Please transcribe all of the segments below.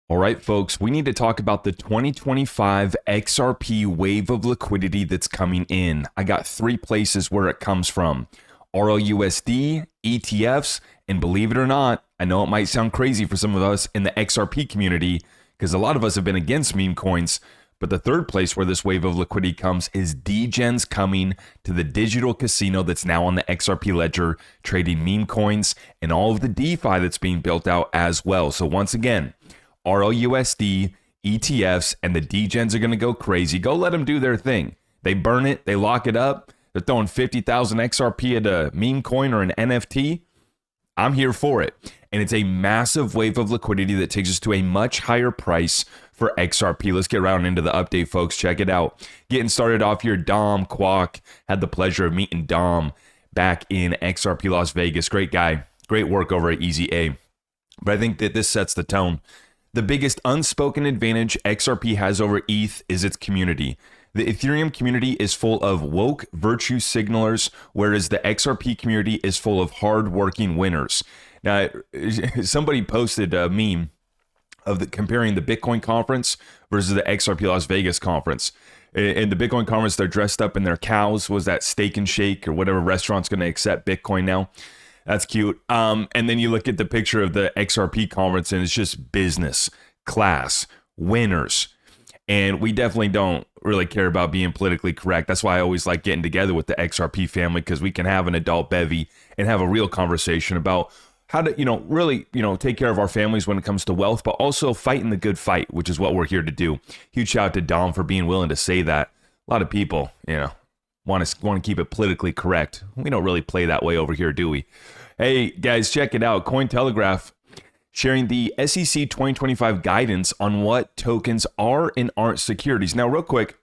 All right, folks, we need to talk about the 2025 XRP Wave of Liquidity that's coming in. I got three places where it comes from: RLUSD, ETFs, and believe it or not, I know it might sound crazy for some of us in the XRP community because a lot of us have been against meme coins, but the third place where this wave of liquidity comes is degens coming to the digital casino that's now on the XRP ledger, trading meme coins and all of the DeFi that's being built out as well. So once again, RLUSD, ETFs, and the degens are going to go crazy. Go let them do their thing. They burn it. They lock it up. They're throwing 50,000 XRP at a meme coin or an NFT. I'm here for it. And it's a massive wave of liquidity that takes us to a much higher price for XRP. Let's get around into the update, folks. Check it out. Getting started off here, Dom Kwok. Had the pleasure of meeting Dom back in XRP Las Vegas. Great guy. Great work over at Easy A. But I think that this sets the tone. The biggest unspoken advantage XRP has over ETH is its community. The Ethereum community is full of woke virtue signalers, whereas the XRP community is full of hardworking winners. Now, somebody posted a meme of comparing the Bitcoin conference versus the XRP Las Vegas conference. In the Bitcoin conference, they're dressed up in their cows. Was that Steak and Shake or whatever restaurant's going to accept Bitcoin now? That's cute. And then you look at the picture of the XRP conference and it's just business, class, winners. And we definitely don't really care about being politically correct. That's why I always like getting together with the XRP family, because we can have an adult bevy and have a real conversation about how to, really, take care of our families when it comes to wealth, but also fighting the good fight, which is what we're here to do. Huge shout out to Dom for being willing to say that. A lot of people, want to keep it politically correct. We don't really play that way over here, do we? Hey, guys, check it out. Cointelegraph sharing the SEC 2025 guidance on what tokens are and aren't securities. Now, real quick,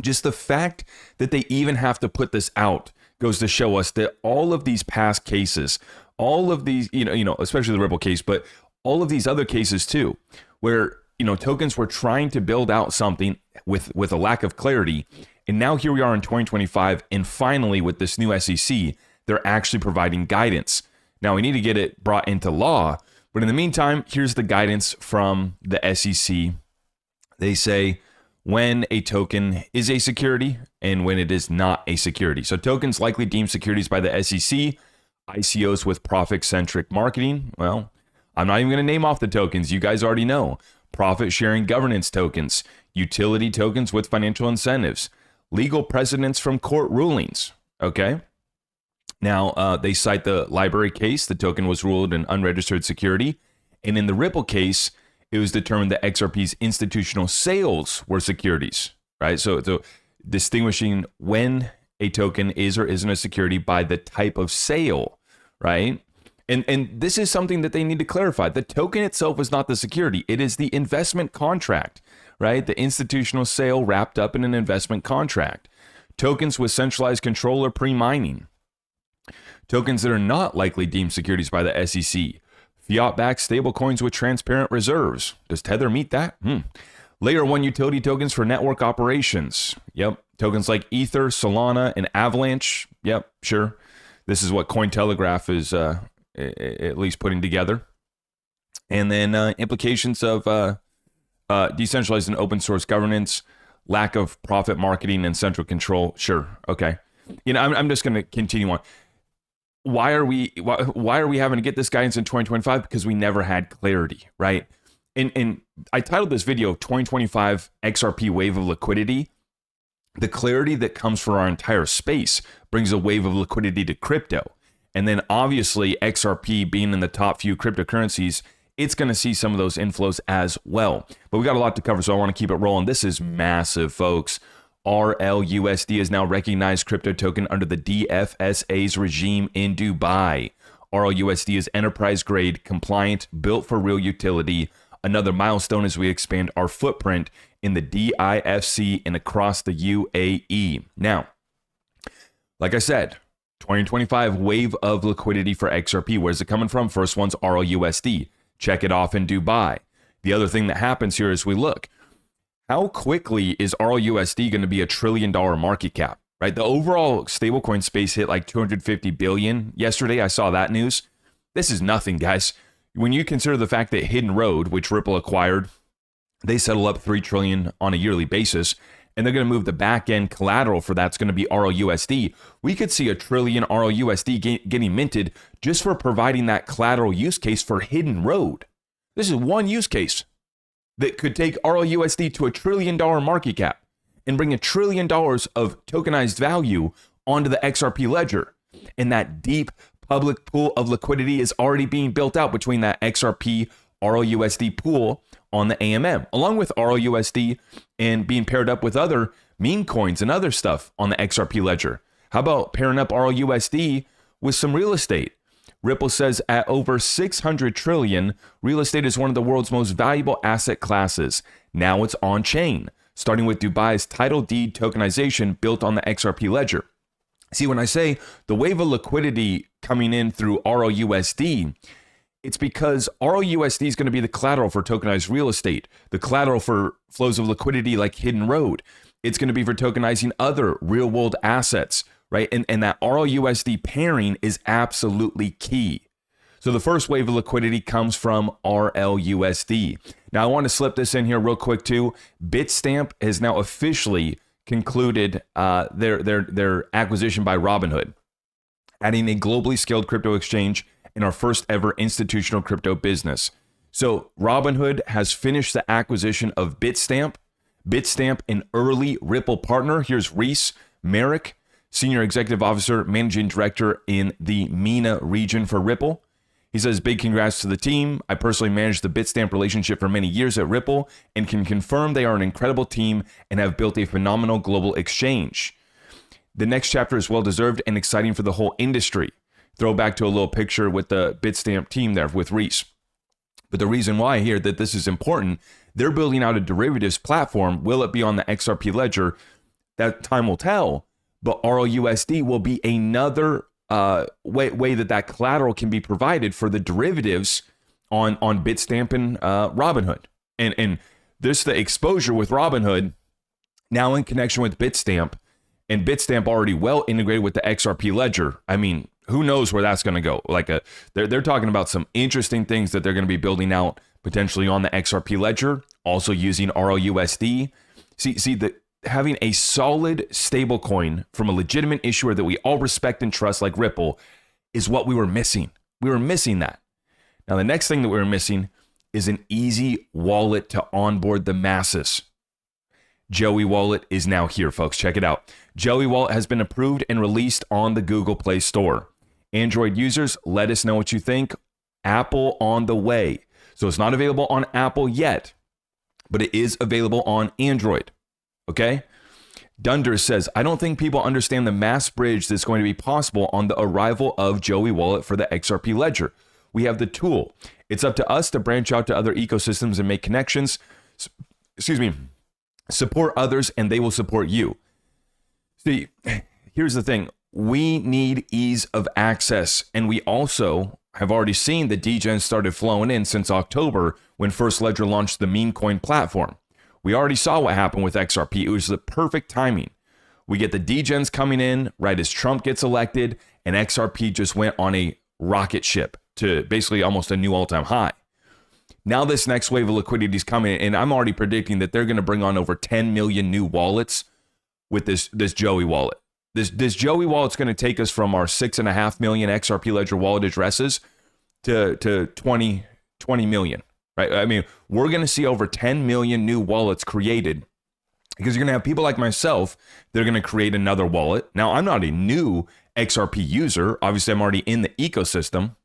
just the fact that they even have to put this out goes to show us that all of these past cases, all of these, especially the Ripple case, but all of these other cases too, where, tokens were trying to build out something with a lack of clarity. And now here we are in 2025, and finally with this new SEC, they're actually providing guidance. Now we need to get it brought into law, but in the meantime, here's the guidance from the SEC. They say when a token is a security and when it is not a security. So tokens likely deemed securities by the SEC, ICOs with profit-centric marketing. Well, I'm not even going to name off the tokens. You guys already know. Profit-sharing governance tokens, utility tokens with financial incentives, legal precedents from court rulings. Okay. Now, they cite the library case. The token was ruled an unregistered security. And in the Ripple case, it was determined that XRP's institutional sales were securities, right? So distinguishing when a token is or isn't a security by the type of sale, right? And this is something that they need to clarify. The token itself is not the security. It is the investment contract, right? The institutional sale wrapped up in an investment contract. Tokens with centralized control are pre-mining. Tokens that are not likely deemed securities by the SEC. Fiat-backed stablecoins with transparent reserves. Does Tether meet that? Layer 1 utility tokens for network operations. Yep. Tokens like Ether, Solana, and Avalanche. Yep, sure. This is what Cointelegraph is at least putting together. And then implications of decentralized and open source governance, lack of profit marketing, and central control. Sure. Okay. I'm just going to continue on. Why are we having to get this guidance in 2025? Because we never had clarity, right? And I titled this video 2025 XRP Wave of Liquidity. The clarity that comes from our entire space brings a wave of liquidity to crypto. And then obviously XRP being in the top few cryptocurrencies, it's going to see some of those inflows as well. But we got a lot to cover, so I want to keep it rolling. This is massive, folks. RLUSD is now recognized crypto token under the DFSA's regime in Dubai. RLUSD is enterprise grade, compliant, built for real utility. Another milestone as we expand our footprint in the DIFC and across the UAE. Now, like I said, 2025 wave of liquidity for XRP. Where's it coming from? First one's RLUSD. Check it off in Dubai. The other thing that happens here is we look. How quickly is RLUSD going to be $1 trillion market cap, right? The overall stablecoin space hit like 250 billion yesterday. I saw that news. This is nothing, guys. When you consider the fact that Hidden Road, which Ripple acquired, they settle up $3 trillion on a yearly basis, and they're going to move the back end collateral for that's going to be RLUSD. We could see $1 trillion RLUSD getting minted just for providing that collateral use case for Hidden Road. This is one use case that could take RLUSD to $1 trillion market cap and bring $1 trillion of tokenized value onto the XRP ledger. And that deep public pool of liquidity is already being built out between that XRP RLUSD pool on the AMM, along with RLUSD and being paired up with other meme coins and other stuff on the XRP ledger. How about pairing up RLUSD with some real estate? Ripple says at over 600 trillion, real estate is one of the world's most valuable asset classes. Now it's on chain, starting with Dubai's title deed tokenization built on the XRP ledger. See, when I say the wave of liquidity coming in through RLUSD, it's because RLUSD is going to be the collateral for tokenized real estate, the collateral for flows of liquidity like Hidden Road. It's going to be for tokenizing other real world assets, right? And that RLUSD pairing is absolutely key. So the first wave of liquidity comes from RLUSD. Now I want to slip this in here real quick too. Bitstamp has now officially concluded their acquisition by Robinhood, adding a globally scaled crypto exchange in our first ever institutional crypto business. So Robinhood has finished the acquisition of Bitstamp. Bitstamp, an early Ripple partner. Here's Reese Merrick, Senior Executive Officer, Managing Director in the MENA region for Ripple. He says, big congrats to the team. I personally managed the Bitstamp relationship for many years at Ripple and can confirm they are an incredible team and have built a phenomenal global exchange. The next chapter is well-deserved and exciting for the whole industry. Throw back to a little picture with the Bitstamp team there with Reese. But the reason why here that this is important, they're building out a derivatives platform. Will it be on the XRP ledger? That time will tell. But RLUSD will be another way that collateral can be provided for the derivatives on Bitstamp and Robinhood. And this the exposure with Robinhood now in connection with Bitstamp, and Bitstamp already well integrated with the XRP ledger. I mean, who knows where that's going to go? Like they're talking about some interesting things that they're going to be building out potentially on the XRP ledger, also using RLUSD. See that having a solid stable coin from a legitimate issuer that we all respect and trust like Ripple is what we were missing. We were missing that. Now, the next thing that we were missing is an easy wallet to onboard the masses. Joey Wallet is now here, folks. Check it out. Joey Wallet has been approved and released on the Google Play Store. Android users, let us know what you think. Apple on the way. So it's not available on Apple yet, but it is available on Android. Okay? Dunder says, I don't think people understand the mass bridge that's going to be possible on the arrival of Joey Wallet for the XRP ledger. We have the tool. It's up to us to branch out to other ecosystems and make connections. Support others and they will support you. See, here's the thing. We need ease of access. And we also have already seen the degens started flowing in since October when First Ledger launched the meme coin platform. We already saw what happened with XRP. It was the perfect timing. We get the degens coming in right as Trump gets elected, and XRP just went on a rocket ship to basically almost a new all-time high. Now this next wave of liquidity is coming, and I'm already predicting that they're going to bring on over 10 million new wallets with this Joey wallet. This Joey wallet's going to take us from our 6.5 million XRP Ledger wallet addresses to 20 million. Right? I mean, we're going to see over 10 million new wallets created because you're going to have people like myself that are going to create another wallet. Now, I'm not a new XRP user. Obviously, I'm already in the ecosystem,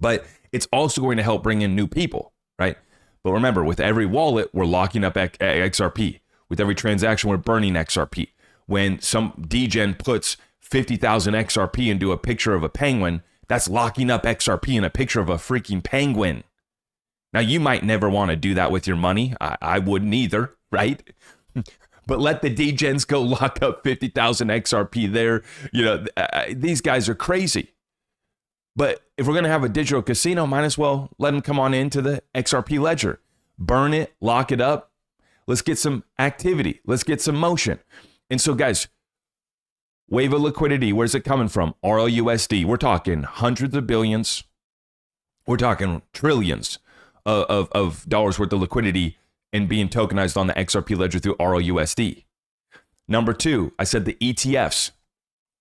but it's also going to help bring in new people, right? But remember, with every wallet, we're locking up XRP. With every transaction, we're burning XRP. When some degen puts 50,000 XRP into a picture of a penguin, that's locking up XRP in a picture of a freaking penguin. Now, you might never want to do that with your money. I wouldn't either, right? But let the degens go lock up 50,000 XRP there. You know, these guys are crazy. But if we're going to have a digital casino, might as well let them come on into the XRP ledger. Burn it, lock it up. Let's get some activity. Let's get some motion. And so, guys, wave of liquidity, where's it coming from? RLUSD. We're talking hundreds of billions. We're talking trillions of dollars worth of liquidity and being tokenized on the XRP ledger through RLUSD. Number two, I said the ETFs.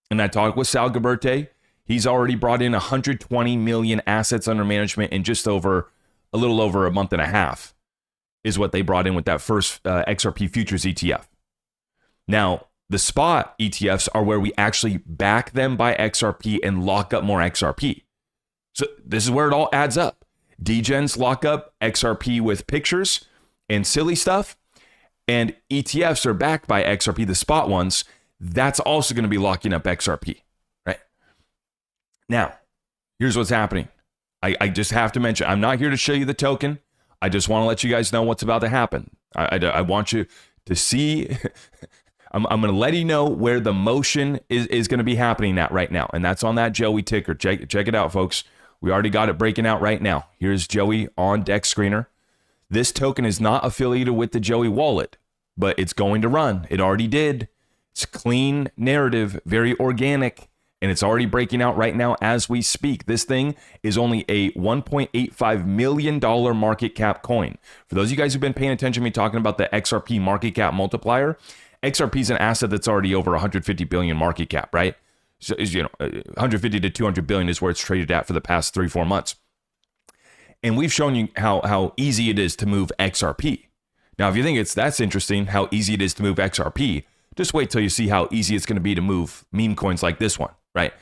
And I talked with Sal Gaberte. He's already brought in 120 million assets under management in just a little over a month and a half is what they brought in with that first XRP futures ETF. Now, the spot ETFs are where we actually back them by XRP and lock up more XRP. So this is where it all adds up. Degens lock up XRP with pictures and silly stuff, and ETFs are backed by XRP, the spot ones. That's also going to be locking up XRP, right? Now, here's what's happening. I just have to mention, I'm not here to show you the token. I just want to let you guys know what's about to happen. I want you to see, I'm going to let you know where the motion is going to be happening at right now. And that's on that Joey ticker. Check it out, folks. We already got it breaking out right now. Here's Joey on Dex Screener. This token is not affiliated with the Joey wallet, but it's going to run. It already did. It's clean narrative, very organic, and it's already breaking out right now as we speak. This thing is only a $1.85 million market cap coin. For those of you guys who've been paying attention to me talking about the XRP market cap multiplier, XRP is an asset that's already over 150 billion market cap, right? So, 150 to 200 billion is where it's traded at for the past 3-4 months. And we've shown you how easy it is to move XRP. Now, if you think that's interesting, how easy it is to move XRP, just wait till you see how easy it's going to be to move meme coins like this one, right?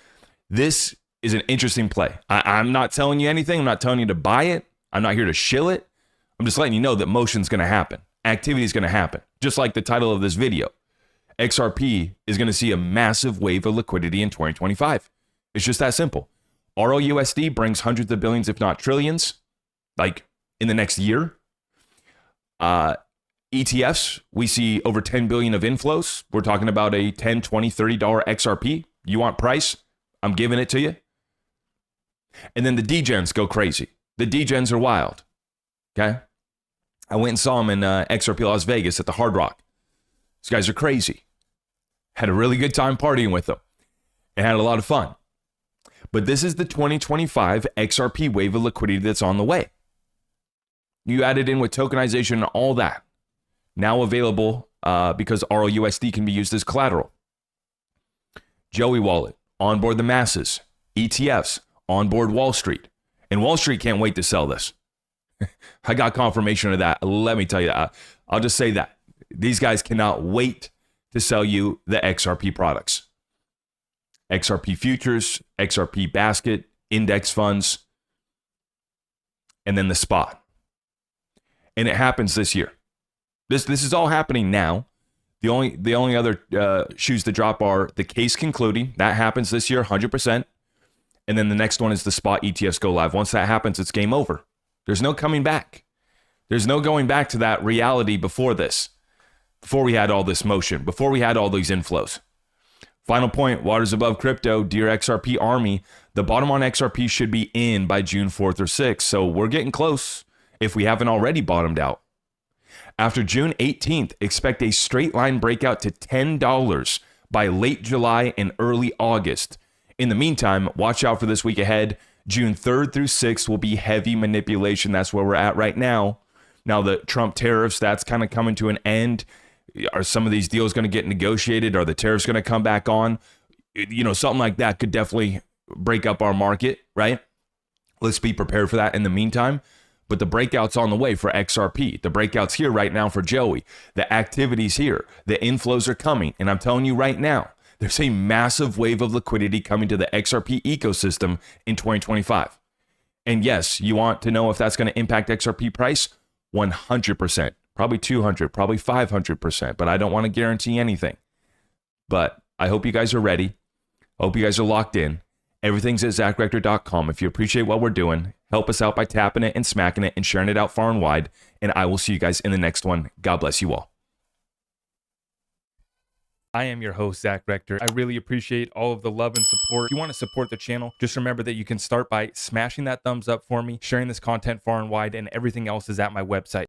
This is an interesting play. I'm not telling you anything. I'm not telling you to buy it. I'm not here to shill it. I'm just letting you know that motion's going to happen. Activity is going to happen. Just like the title of this video. XRP is going to see a massive wave of liquidity in 2025. It's just that simple. RLUSD brings hundreds of billions, if not trillions, like in the next year. ETFs, we see over 10 billion of inflows. We're talking about a $10, $20, $30 XRP. You want price? I'm giving it to you. And then the degens go crazy. The degens are wild. Okay? I went and saw them in XRP Las Vegas at the Hard Rock. These guys are crazy. Had a really good time partying with them. And had a lot of fun. But this is the 2025 XRP wave of liquidity that's on the way. You add it in with tokenization and all that. Now available because RLUSD can be used as collateral. Joey Wallet, onboard the masses. ETFs, onboard Wall Street. And Wall Street can't wait to sell this. I got confirmation of that. Let me tell you that. I'll just say that. These guys cannot wait to sell you the XRP products. XRP futures, XRP basket, index funds, and then the spot. And it happens this year. This is all happening now. The only other shoes to drop are the case concluding. That happens this year, 100%. And then the next one is the spot ETFs go live. Once that happens, it's game over. There's no coming back. There's no going back to that reality before this. Before we had all this motion. Before we had all these inflows. Final point, waters above crypto, dear XRP army. The bottom on XRP should be in by June 4th or 6th. So we're getting close if we haven't already bottomed out. After June 18th, expect a straight line breakout to $10 by late July and early August. In the meantime, watch out for this week ahead. June 3rd through 6th will be heavy manipulation. That's where we're at right now. Now the Trump tariffs, that's kind of coming to an end. Are some of these deals going to get negotiated? Are the tariffs going to come back on? Something like that could definitely break up our market, right? Let's be prepared for that in the meantime. But the breakout's on the way for XRP. The breakout's here right now for Joey. The activity's here. The inflows are coming. And I'm telling you right now, there's a massive wave of liquidity coming to the XRP ecosystem in 2025. And yes, you want to know if that's going to impact XRP price? 100%. Probably 200, probably 500%. But I don't want to guarantee anything. But I hope you guys are ready. Hope you guys are locked in. Everything's at ZachRector.com. If you appreciate what we're doing, help us out by tapping it and smacking it and sharing it out far and wide. And I will see you guys in the next one. God bless you all. I am your host, Zach Rector. I really appreciate all of the love and support. If you want to support the channel, just remember that you can start by smashing that thumbs up for me, sharing this content far and wide, and everything else is at my website.